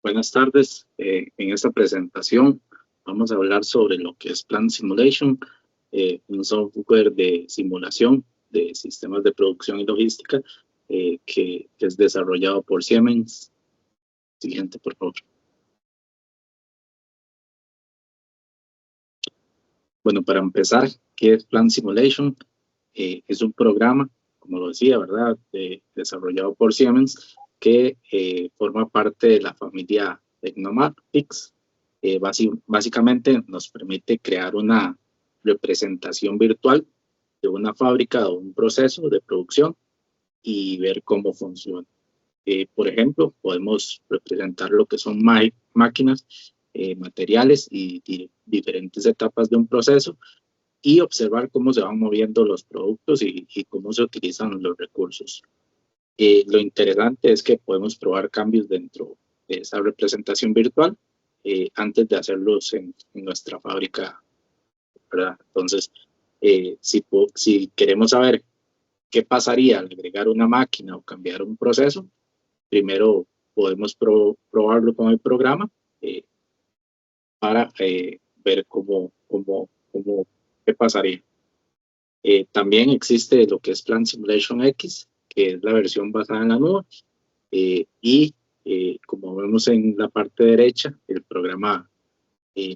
Buenas tardes. En esta presentación vamos a hablar sobre lo que es Plant Simulation, un software de simulación de sistemas de producción y logística que es desarrollado por Siemens. Siguiente, por favor. Bueno, para empezar, ¿qué es Plant Simulation? Es un programa, como lo decía, ¿verdad?, desarrollado por Siemens, que forma parte de la familia Tecnomatics. Básicamente nos permite crear una representación virtual de una fábrica o un proceso de producción y ver cómo funciona. Por ejemplo, podemos representar lo que son máquinas, materiales y diferentes etapas de un proceso y observar cómo se van moviendo los productos y cómo se utilizan los recursos. Lo interesante es que podemos probar cambios dentro de esa representación virtual antes de hacerlos en nuestra fábrica, ¿verdad? Entonces, si queremos saber qué pasaría al agregar una máquina o cambiar un proceso, primero podemos probarlo con el programa para ver qué pasaría. También existe lo que es Plant Simulation X, que es la versión basada en la nube, como vemos en la parte derecha, el programa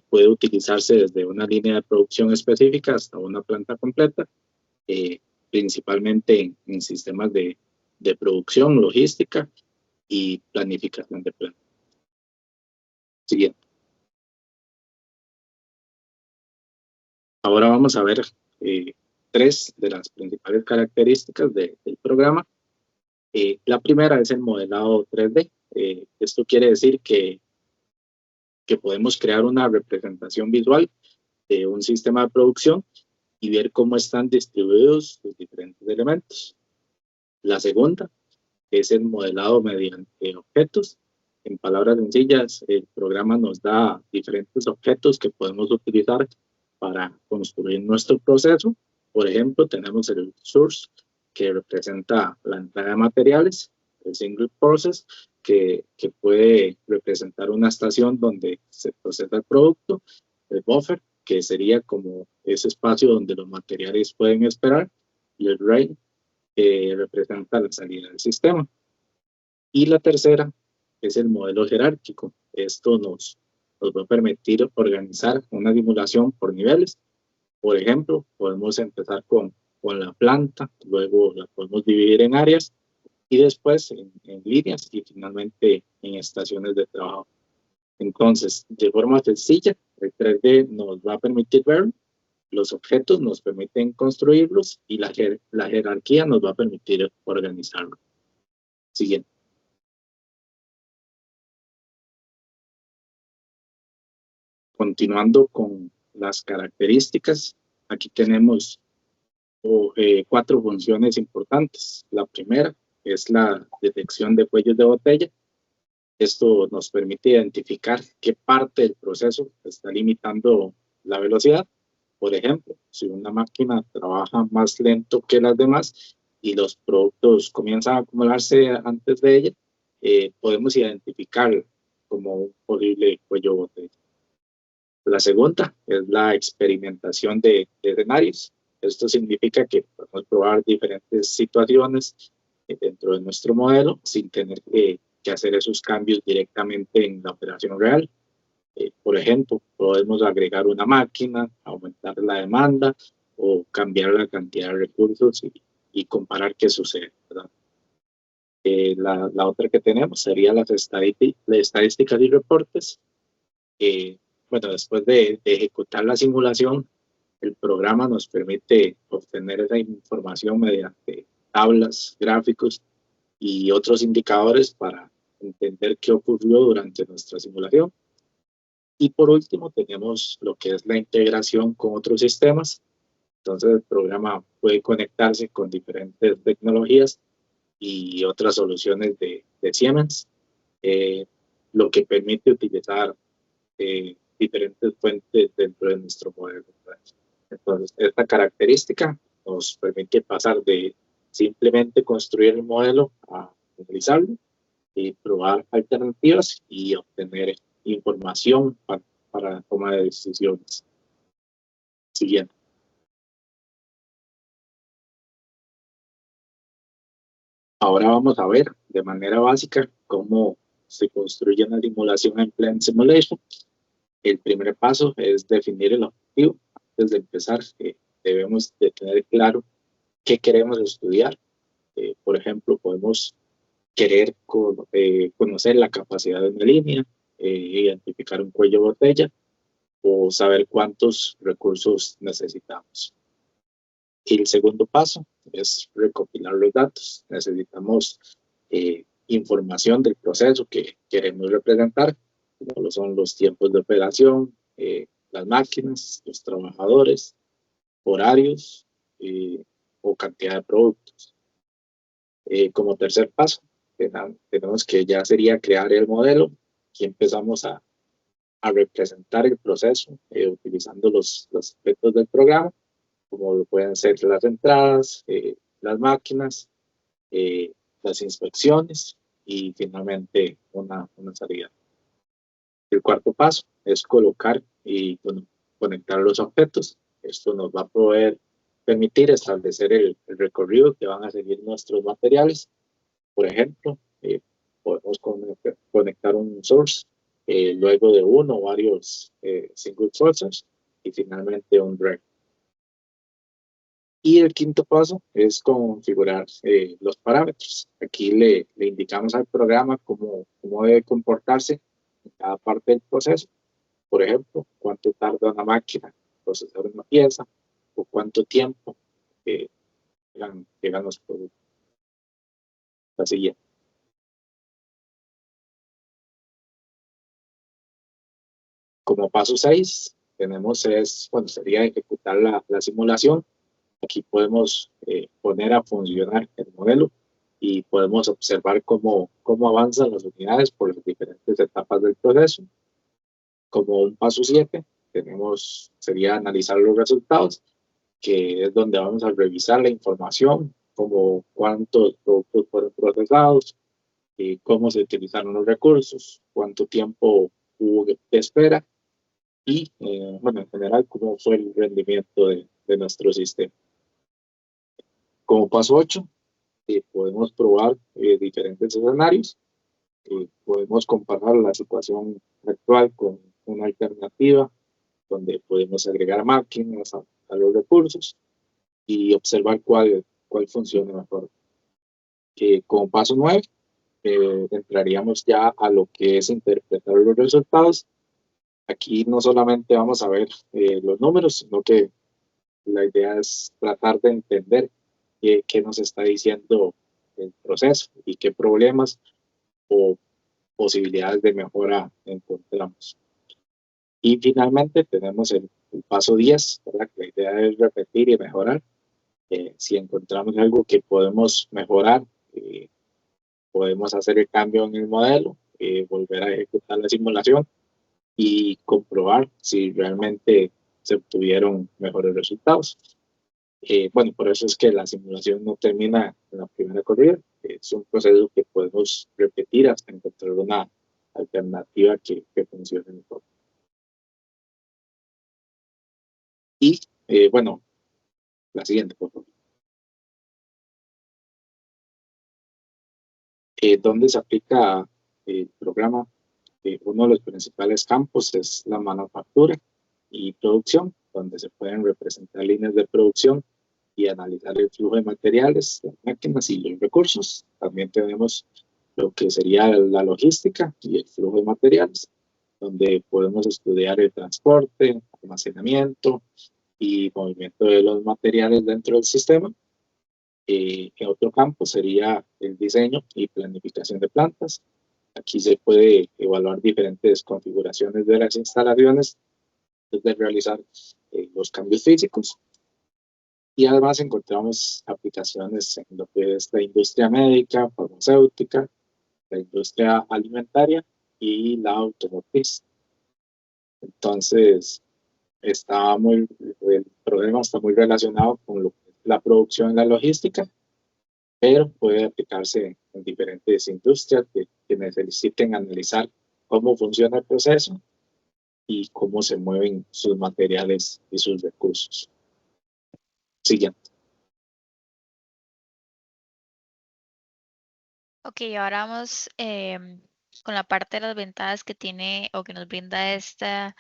puede utilizarse desde una línea de producción específica hasta una planta completa, principalmente en sistemas de producción, logística y planificación de planta. Siguiente. Ahora vamos a ver tres de las principales características del programa. La primera es el modelado 3D. Esto quiere decir que podemos crear una representación visual de un sistema de producción y ver cómo están distribuidos los diferentes elementos. La segunda es el modelado mediante objetos. En palabras sencillas, el programa nos da diferentes objetos que podemos utilizar para construir nuestro proceso. Por ejemplo, tenemos el source, que representa la entrada de materiales, el single process, que puede representar una estación donde se procesa el producto, el buffer, que sería como ese espacio donde los materiales pueden esperar, y el rail, que representa la salida del sistema. Y la tercera es el modelo jerárquico. Esto nos va a permitir organizar una simulación por niveles. Por ejemplo, podemos empezar con la planta, luego la podemos dividir en áreas y después en líneas y finalmente en estaciones de trabajo. Entonces, de forma sencilla, el 3D nos va a permitir ver los objetos, nos permiten construirlos y la jerarquía nos va a permitir organizarlo. Siguiente. Continuando con las características, aquí tenemos cuatro funciones importantes. La primera es la detección de cuellos de botella. Esto nos permite identificar qué parte del proceso está limitando la velocidad. Por ejemplo, si una máquina trabaja más lento que las demás y los productos comienzan a acumularse antes de ella, podemos identificar como un posible cuello de botella. La segunda es la experimentación de escenarios. Esto significa que podemos probar diferentes situaciones dentro de nuestro modelo sin tener que hacer esos cambios directamente en la operación real. Por ejemplo, podemos agregar una máquina, aumentar la demanda o cambiar la cantidad de recursos y comparar qué sucede, ¿verdad? La otra que tenemos sería las estadísticas y reportes. Bueno, después de ejecutar la simulación, el programa nos permite obtener esa información mediante tablas, gráficos y otros indicadores para entender qué ocurrió durante nuestra simulación. Y por último, tenemos lo que es la integración con otros sistemas. Entonces, el programa puede conectarse con diferentes tecnologías y otras soluciones de Siemens, lo que permite utilizar diferentes fuentes dentro de nuestro modelo. Entonces, esta característica nos permite pasar de simplemente construir el modelo a utilizarlo probar alternativas y obtener información para la toma de decisiones. Siguiente. Ahora vamos a ver de manera básica cómo se construye una simulación en Blend Simulation. El primer paso es definir el objetivo. Antes de empezar, debemos de tener claro qué queremos estudiar. Por ejemplo, podemos querer conocer la capacidad de una línea, identificar un cuello de botella o saber cuántos recursos necesitamos. Y el segundo paso es recopilar los datos. Necesitamos información del proceso que queremos representar, como lo son los tiempos de operación, las máquinas, los trabajadores, horarios o cantidad de productos. Como tercer paso, tenemos que ya sería crear el modelo y empezamos a representar el proceso utilizando los aspectos del programa, como lo pueden ser las entradas, las máquinas, las inspecciones y finalmente una salida. El cuarto paso es colocar y conectar los objetos. Esto nos va a permitir establecer el recorrido que van a seguir nuestros materiales. Por ejemplo, podemos conectar un source, luego de uno o varios single sources y finalmente un rec. Y el quinto paso es configurar los parámetros. Aquí le indicamos al programa cómo debe comportarse en cada parte del proceso. Por ejemplo, cuánto tarda una máquina en procesar una pieza o cuánto tiempo llegan los productos. La siguiente. Como paso 6, sería ejecutar la simulación. Aquí podemos poner a funcionar el modelo y podemos observar cómo avanzan las unidades por las diferentes etapas del proceso. Como un paso 7, sería analizar los resultados, que es donde vamos a revisar la información, como cuántos productos fueron procesados, cómo se utilizaron los recursos, cuánto tiempo hubo de espera y, en general, cómo fue el rendimiento de nuestro sistema. Como paso 8, podemos probar diferentes escenarios. Podemos comparar la situación actual con una alternativa donde podemos agregar máquinas a los recursos y observar cuál funciona mejor. Como paso 9, entraríamos ya a lo que es interpretar los resultados. Aquí no solamente vamos a ver los números, sino que la idea es tratar de entender qué nos está diciendo el proceso y qué problemas o posibilidades de mejora encontramos. Y finalmente tenemos el paso 10, ¿verdad? Que la idea es repetir y mejorar. Si encontramos algo que podemos mejorar, podemos hacer el cambio en el modelo, volver a ejecutar la simulación y comprobar si realmente se obtuvieron mejores resultados. Por eso es que la simulación no termina en la primera corrida. Es un proceso que podemos repetir hasta encontrar una alternativa que funcione mejor. Y, la siguiente, por favor. ¿Dónde se aplica el programa? Uno de los principales campos es la manufactura y producción, donde se pueden representar líneas de producción y analizar el flujo de materiales, las máquinas y los recursos. También tenemos lo que sería la logística y el flujo de materiales, donde podemos estudiar el transporte, almacenamiento y movimiento de los materiales dentro del sistema. En otro campo sería el diseño y planificación de plantas. Aquí se puede evaluar diferentes configuraciones de las instalaciones desde realizar los cambios físicos. Y además encontramos aplicaciones en lo que es la industria médica, farmacéutica, la industria alimentaria y la automotriz. Entonces, el problema está muy relacionado con la producción y la logística, pero puede aplicarse en diferentes industrias que necesiten analizar cómo funciona el proceso y cómo se mueven sus materiales y sus recursos. Siguiente. Ok, ahora vamos con la parte de las ventajas que tiene o que nos brinda este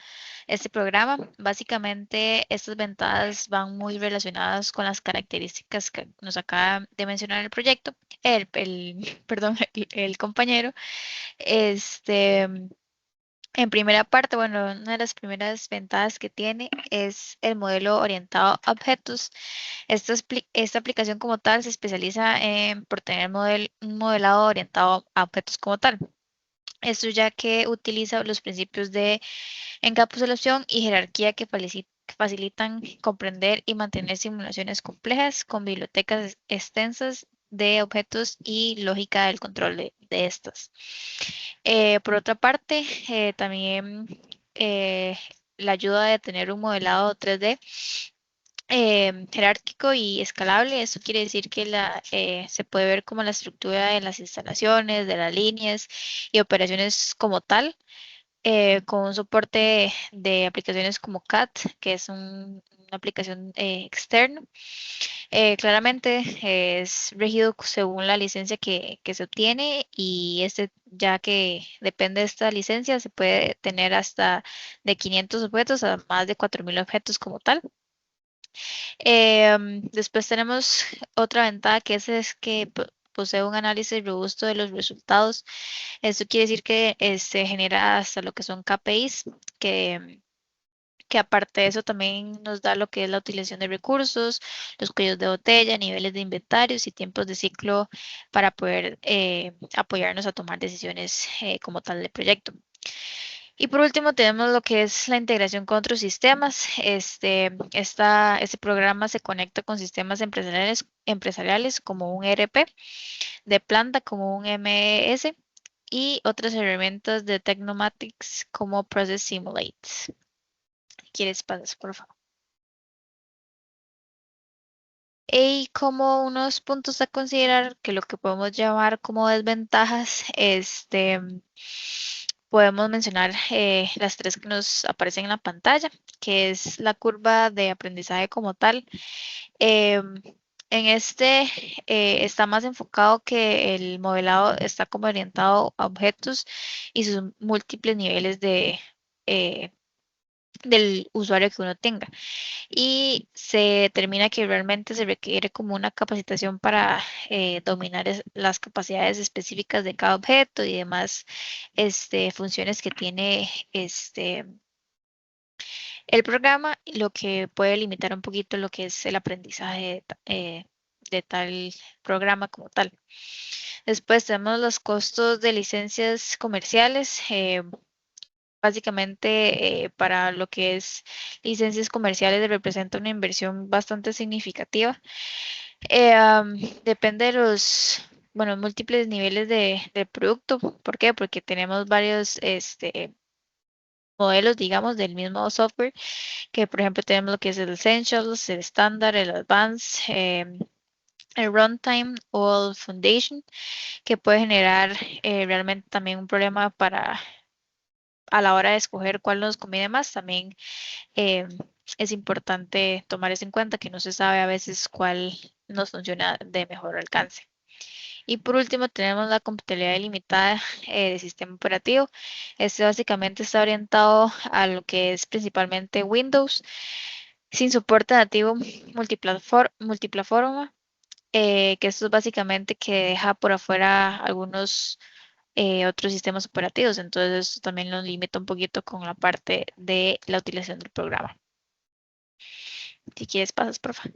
programa. Básicamente, estas ventajas van muy relacionadas con las características que nos acaba de mencionar el proyecto, perdón, el compañero. Este, en primera parte, bueno, una de las primeras ventajas que tiene es el modelo orientado a objetos. Esta aplicación como tal se especializa por tener un modelado orientado a objetos como tal. Esto ya que utiliza los principios de encapsulación y jerarquía que facilitan comprender y mantener simulaciones complejas con bibliotecas extensas de objetos y lógica del control de estas. Por otra parte, también eh, la ayuda de tener un modelado 3D jerárquico y escalable. Eso quiere decir que se puede ver como la estructura de las instalaciones, de las líneas y operaciones como tal, con un soporte de aplicaciones como CAT, que es una aplicación externa. Claramente es regido según la licencia que se obtiene y ya que depende de esta licencia, se puede tener hasta de 500 objetos a más de 4000 objetos como tal. Después tenemos otra ventaja que es que posee un análisis robusto de los resultados. Esto quiere decir que se genera hasta lo que son KPIs, que aparte de eso también nos da lo que es la utilización de recursos, los cuellos de botella, niveles de inventarios y tiempos de ciclo para poder apoyarnos a tomar decisiones como tal del proyecto. Y por último tenemos lo que es la integración con otros sistemas. Este programa se conecta con sistemas empresariales como un ERP, de planta como un MES y otras herramientas de Technomatics como Process Simulate. ¿Quieres pasar, por favor? Y como unos puntos a considerar que lo que podemos llamar como desventajas, podemos mencionar las tres que nos aparecen en la pantalla, que es la curva de aprendizaje como tal. Em, en está más enfocado que el modelado está como orientado a objetos y sus múltiples niveles eh, del usuario que uno tenga y se determina que realmente se requiere como una capacitación para dominar las capacidades específicas de cada objeto y demás funciones que tiene el programa, lo que puede limitar un poquito lo que es el aprendizaje de tal programa como tal. Después tenemos los costos de licencias comerciales. Básicamente, para lo que es licencias comerciales, representa una inversión bastante significativa. Depende de bueno, múltiples niveles de producto. ¿Por qué? Porque tenemos varios modelos, digamos, del mismo software, que por ejemplo tenemos lo que es el Essentials, el Standard, el Advanced, el Runtime o el Foundation, que puede generar realmente también un problema a la hora de escoger cuál nos conviene más. También eh, es importante tomar eso en cuenta, que no se sabe a veces cuál nos funciona de mejor alcance. Y por último tenemos la compatibilidad ilimitada de sistema operativo. Este básicamente está orientado a lo que es principalmente Windows, sin soporte nativo multiplataforma, que esto es básicamente que deja por afuera algunos otros sistemas operativos. Entonces esto también nos limita un poquito con la parte de la utilización del programa. Si quieres, pasas, por favor.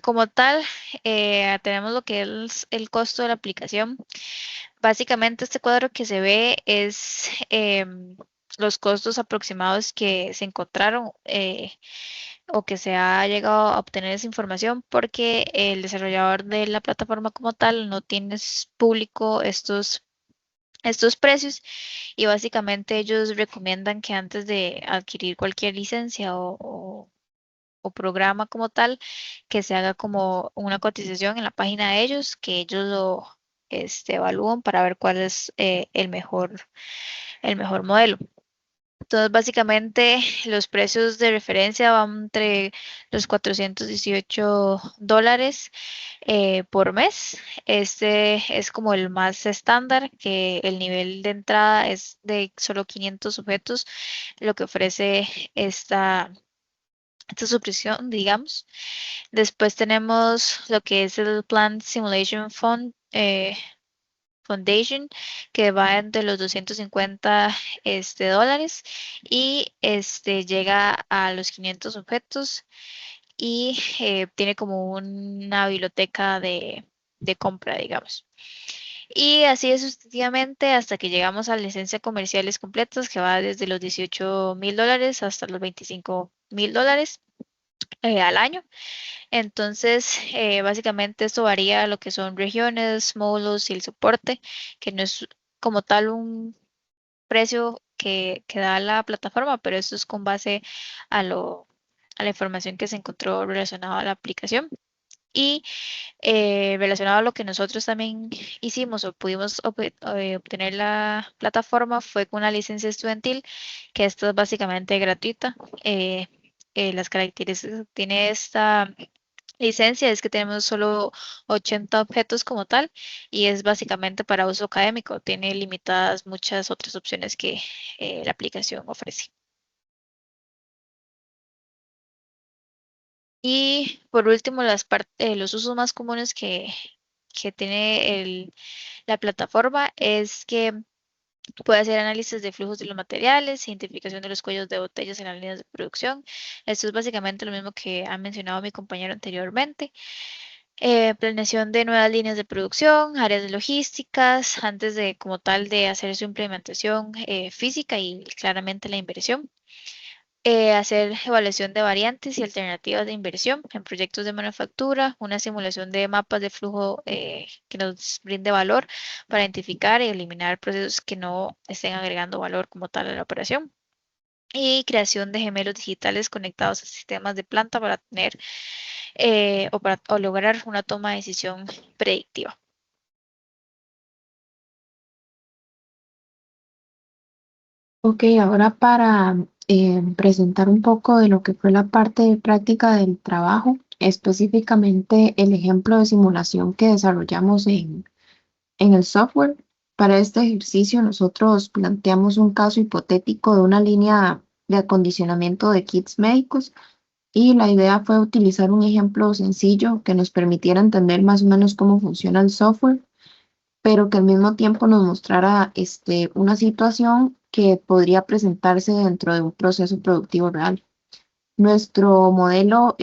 Como tal, tenemos lo que es el costo de la aplicación. Básicamente, este cuadro que se ve es los costos aproximados que se encontraron o que se ha llegado a obtener esa información porque el desarrollador de la plataforma como tal no tiene público estos precios y básicamente ellos recomiendan que antes de adquirir cualquier licencia o programa como tal, que se haga como una cotización en la página de ellos, que ellos lo evalúan para ver cuál es el mejor modelo. Entonces, básicamente, los precios de referencia van entre los $418 por mes. Este es como el más estándar, que el nivel de entrada es de solo 500 objetos, lo que ofrece esta suscripción, digamos. Después tenemos lo que es el Plan Simulation Foundation, que va entre los 250 dólares y llega a los 500 objetos y tiene como una biblioteca de compra, digamos. Y así es sucesivamente hasta que llegamos a licencias comerciales completas, que va desde los $18,000 hasta los $25,000 al año. Entonces, básicamente esto varía lo que son regiones, módulos y el soporte, que no es como tal un precio que da la plataforma, pero eso es con base a la información que se encontró relacionada a la aplicación. Y relacionado a lo que nosotros también hicimos o pudimos obtener la plataforma fue con una licencia estudiantil, que esto es básicamente gratuita. Eh, las características que tiene esta licencia es que tenemos solo 80 objetos como tal y es básicamente para uso académico. Tiene limitadas muchas otras opciones que la aplicación ofrece. Y por último, los usos más comunes que tiene la plataforma es que puede hacer análisis de flujos de los materiales, identificación de los cuellos de botellas en las líneas de producción. Esto es básicamente lo mismo que ha mencionado mi compañero anteriormente. Planeación de nuevas líneas de producción, áreas de logísticas, antes de como tal de hacer su implementación física y claramente la inversión. Hacer evaluación de variantes y alternativas de inversión en proyectos de manufactura, una simulación de mapas de flujo que nos brinde valor para identificar y eliminar procesos que no estén agregando valor como tal a la operación. Y creación de gemelos digitales conectados a sistemas de planta para tener o lograr una toma de decisión predictiva. Ok, ahora para presentar un poco de lo que fue la parte de práctica del trabajo, específicamente el ejemplo de simulación que desarrollamos en el software. Para este ejercicio nosotros planteamos un caso hipotético de una línea de acondicionamiento de kits médicos y la idea fue utilizar un ejemplo sencillo que nos permitiera entender más o menos cómo funciona el software, pero que al mismo tiempo nos mostrara una situación que podría presentarse dentro de un proceso productivo real. Nuestro modelo,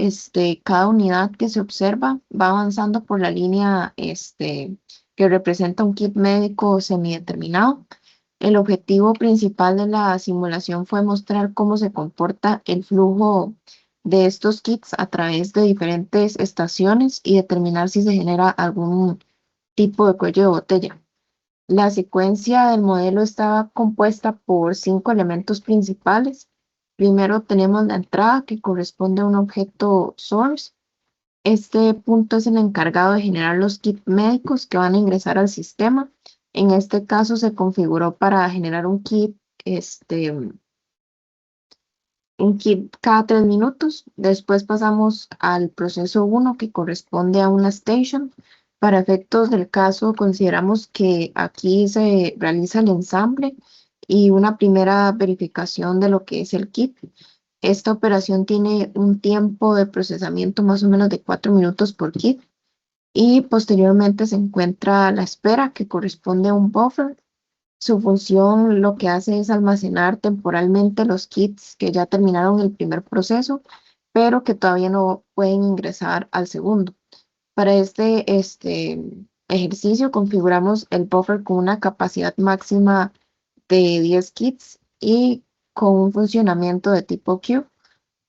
cada unidad que se observa va avanzando por la línea que representa un kit médico semideterminado. El objetivo principal de la simulación fue mostrar cómo se comporta el flujo de estos kits a través de diferentes estaciones y determinar si se genera algún tipo de cuello de botella. La secuencia del modelo estaba compuesta por 5 elementos principales. Primero tenemos la entrada que corresponde a un objeto source. Este punto es el encargado de generar los kits médicos que van a ingresar al sistema. En este caso se configuró para generar un kit cada 3 minutos. Después pasamos al proceso 1 que corresponde a una station. Para efectos del caso, consideramos que aquí se realiza el ensamble y una primera verificación de lo que es el kit. Esta operación tiene un tiempo de procesamiento más o menos de 4 minutos por kit y posteriormente se encuentra la espera que corresponde a un buffer. Su función lo que hace es almacenar temporalmente los kits que ya terminaron el primer proceso, pero que todavía no pueden ingresar al segundo. Para este ejercicio configuramos el buffer con una capacidad máxima de 10 kits y con un funcionamiento de tipo queue.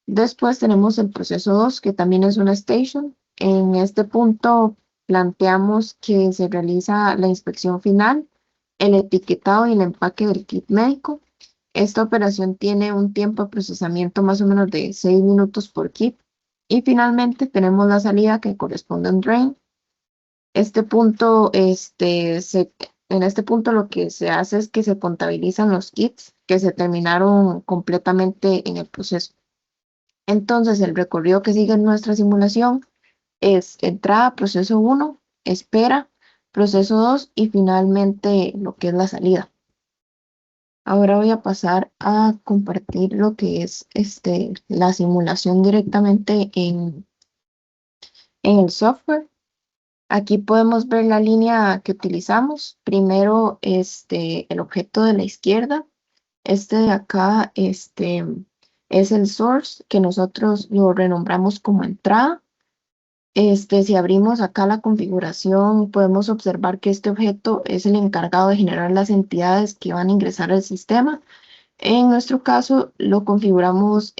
Después tenemos el proceso 2, que también es una station. En este punto planteamos que se realiza la inspección final, el etiquetado y el empaque del kit médico. Esta operación tiene un tiempo de procesamiento más o menos de 6 minutos por kit Y finalmente tenemos la salida que corresponde a un drain. Este punto, en este punto lo que se hace es que se contabilizan los kits que se terminaron completamente en el proceso. Entonces, el recorrido que sigue en nuestra simulación es entrada, proceso 1, espera, proceso 2 y finalmente lo que es la salida. Ahora voy a pasar a compartir lo que es la simulación directamente en el software. Aquí podemos ver la línea que utilizamos. Primero, el objeto de la izquierda. Este de acá, es el source que nosotros lo renombramos como entrada. Si abrimos acá la configuración, podemos observar que este objeto es el encargado de generar las entidades que van a ingresar al sistema. En nuestro caso, lo configuramos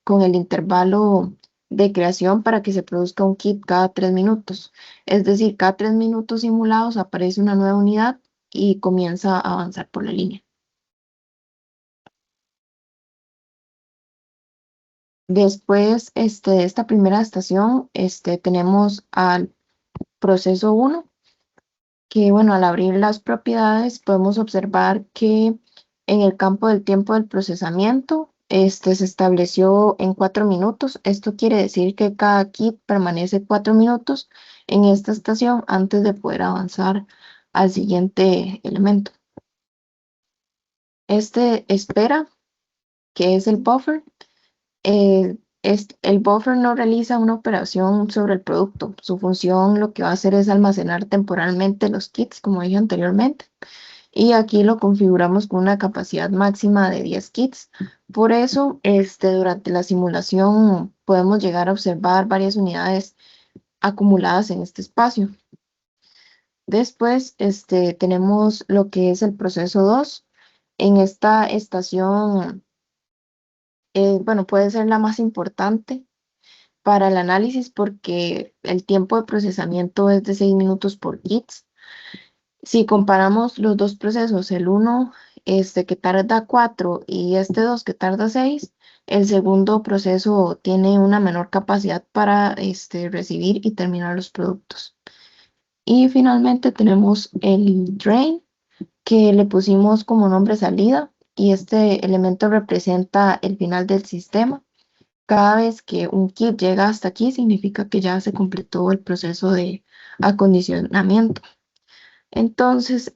con el intervalo de creación para que se produzca un kit cada 3 minutos. Es decir, cada 3 minutos simulados aparece una nueva unidad y comienza a avanzar por la línea. Después, de esta primera estación, tenemos al proceso 1, que bueno, al abrir las propiedades podemos observar que en el campo del tiempo del procesamiento, se estableció en 4 minutos. Esto quiere decir que cada kit permanece 4 minutos en esta estación antes de poder avanzar al siguiente elemento. Espera, que es el buffer. El buffer no realiza una operación sobre el producto. Su función lo que va a hacer es almacenar temporalmente los kits, como dije anteriormente. Y aquí lo configuramos con una capacidad máxima de 10 kits. Por eso, durante la simulación podemos llegar a observar varias unidades acumuladas en este espacio. Después, tenemos lo que es el proceso 2. En esta estación, bueno, puede ser la más importante para el análisis porque el tiempo de procesamiento es de 6 minutos por kits. Si comparamos los dos procesos, el uno que tarda 4 y este 2 que tarda 6, el segundo proceso tiene una menor capacidad para recibir y terminar los productos. Y finalmente tenemos el drain, que le pusimos como nombre salida, y este elemento representa el final del sistema. Cada vez que un kit llega hasta aquí, significa que ya se completó el proceso de acondicionamiento. Entonces,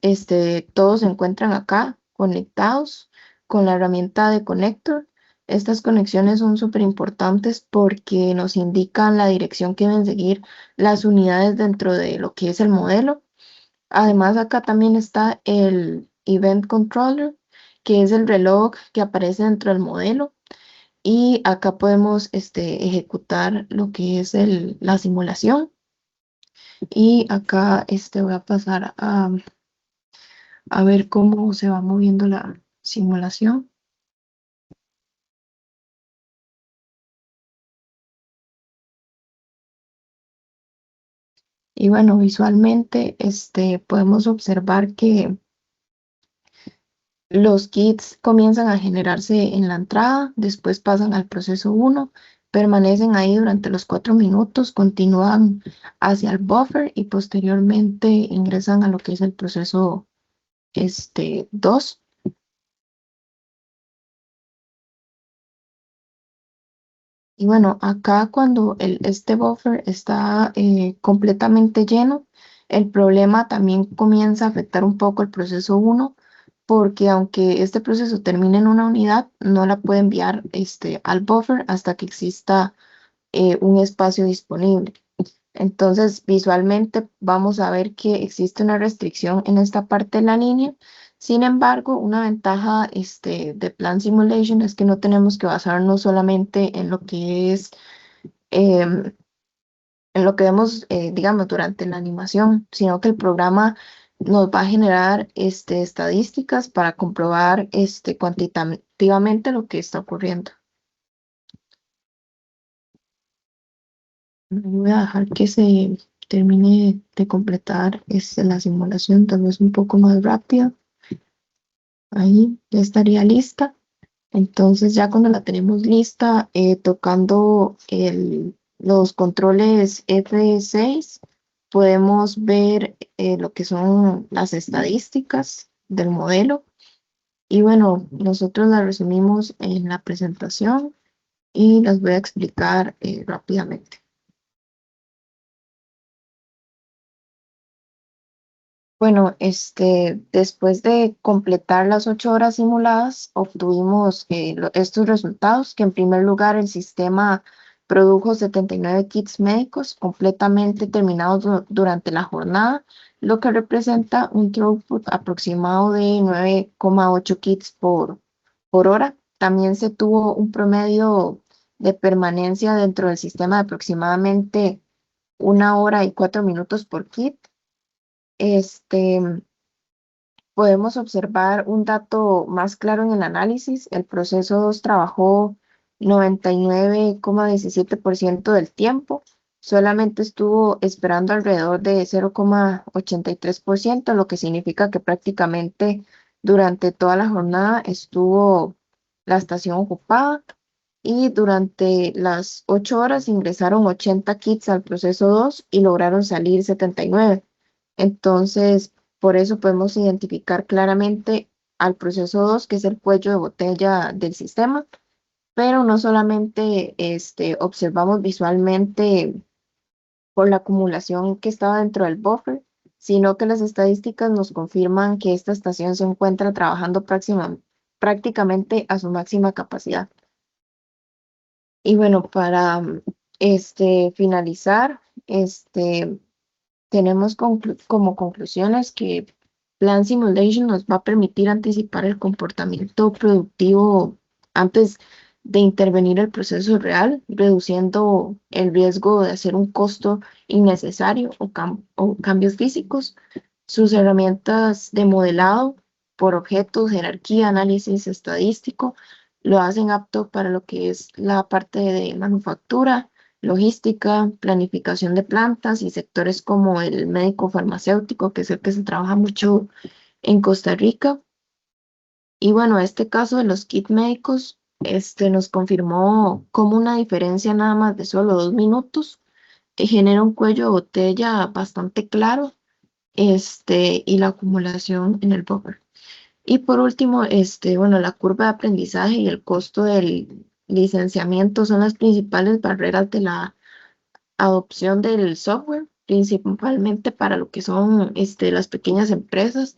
todos se encuentran acá conectados con la herramienta de Connector. Estas conexiones son súper importantes porque nos indican la dirección que deben seguir las unidades dentro de lo que es el modelo. Además, acá también está el Event Controller, que es el reloj que aparece dentro del modelo. Y acá podemos ejecutar lo que es la simulación. Y acá voy a pasar a ver cómo se va moviendo la simulación. Y bueno, visualmente podemos observar que los kits comienzan a generarse en la entrada, después pasan al proceso 1, permanecen ahí durante los 4 minutos, continúan hacia el buffer y posteriormente ingresan a lo que es el proceso 2. Y bueno, acá cuando este buffer está completamente lleno, el problema también comienza a afectar un poco el proceso 1, porque aunque este proceso termine en una unidad, no la puede enviar al buffer hasta que exista un espacio disponible. Entonces, visualmente vamos a ver que existe una restricción en esta parte de la línea. Sin embargo, una ventaja de Plan Simulation es que no tenemos que basarnos solamente en lo que es, em, en lo que vemos, digamos, durante la animación, sino que el programa nos va a generar estadísticas para comprobar cuantitativamente lo que está ocurriendo. Voy a dejar que se termine de completar la simulación, tal vez un poco más rápido. Ahí ya estaría lista. Entonces ya cuando la tenemos lista, tocando los controles F6, podemos ver lo que son las estadísticas del modelo. Y bueno, nosotros las resumimos en la presentación y las voy a explicar rápidamente. Bueno, después de completar las 8 horas simuladas, obtuvimos estos resultados, que en primer lugar el sistema produjo 79 kits médicos completamente terminados durante la jornada, lo que representa un throughput aproximado de 9,8 kits por hora. También se tuvo un promedio de permanencia dentro del sistema de aproximadamente 1 hora y 4 minutos por kit. Este, Podemos observar un dato más claro en el análisis. El proceso 2 trabajó 99,17% del tiempo. Solamente estuvo esperando alrededor de 0,83%, lo que significa que prácticamente durante toda la jornada estuvo la estación ocupada. Y durante las 8 horas ingresaron 80 kits al proceso 2 y lograron salir 79. Entonces, por eso podemos identificar claramente al proceso 2, que es el cuello de botella del sistema, pero no solamente observamos visualmente por la acumulación que estaba dentro del buffer, sino que las estadísticas nos confirman que esta estación se encuentra trabajando prácticamente a su máxima capacidad. Y bueno, para finalizar, tenemos como conclusiones que Plan Simulation nos va a permitir anticipar el comportamiento productivo antes de intervenir el proceso real, reduciendo el riesgo de hacer un costo innecesario o cambios físicos. Sus herramientas de modelado por objetos, jerarquía, análisis estadístico, lo hacen apto para lo que es la parte de manufactura, logística, planificación de plantas y sectores como el médico farmacéutico, que es el que se trabaja mucho en Costa Rica. Y bueno, este caso de los kits médicos, nos confirmó como una diferencia nada más de solo 2 minutos genera un cuello de botella bastante claro, y la acumulación en el buffer. Y por último, bueno, la curva de aprendizaje y el costo del licenciamiento son las principales barreras de la adopción del software, principalmente para lo que son las pequeñas empresas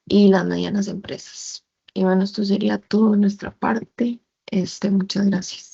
y las medianas empresas. Y bueno, esto sería todo de nuestra parte. Muchas gracias.